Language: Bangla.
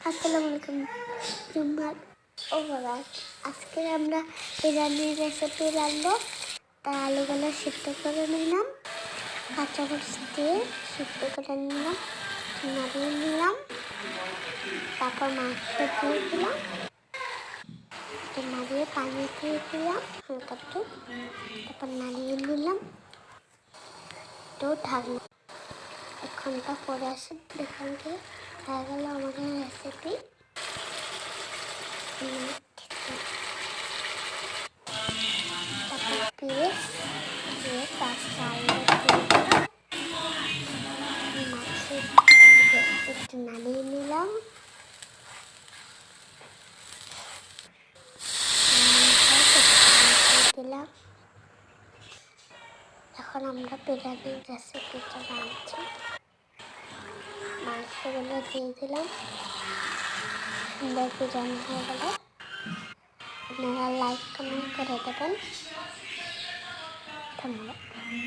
আসসালামু আলাইকুম জুম্মার ওভারঅল আজকে আমরা বিরিয়ানির রেসিপি রাখবো। তাই আলুগুলো সিদ্ধ করে নিলাম, কাঁচামরিচ দিয়ে সিদ্ধ করে নিলাম, নাড়িয়ে নিলাম, তারপর মাংস দিয়ে দিলাম, নাড়িয়ে পানি দিয়ে দিলাম হালকা একটু, তারপর নাড়িয়ে নিলাম, তো ঢাকলাম। 1 ঘন্টা পরে আসি এখান থেকে হয়ে গেল আমাদের রেসিপি। তারপর পেঁয়াজ দিয়ে কাঁচা আলু দিয়ে মাছের একটু নামিয়ে নিলাম, দিলাম। এখন আমরা বিরিয়ানির রেসিপিটা বানাচ্ছি। মাংসগুলো দিয়ে দিলাম, সুন্দর বিরিয়ানি হয়ে গেল। আপনারা লাইক কমেন্ট করে দেবেন। ধন্যবাদ।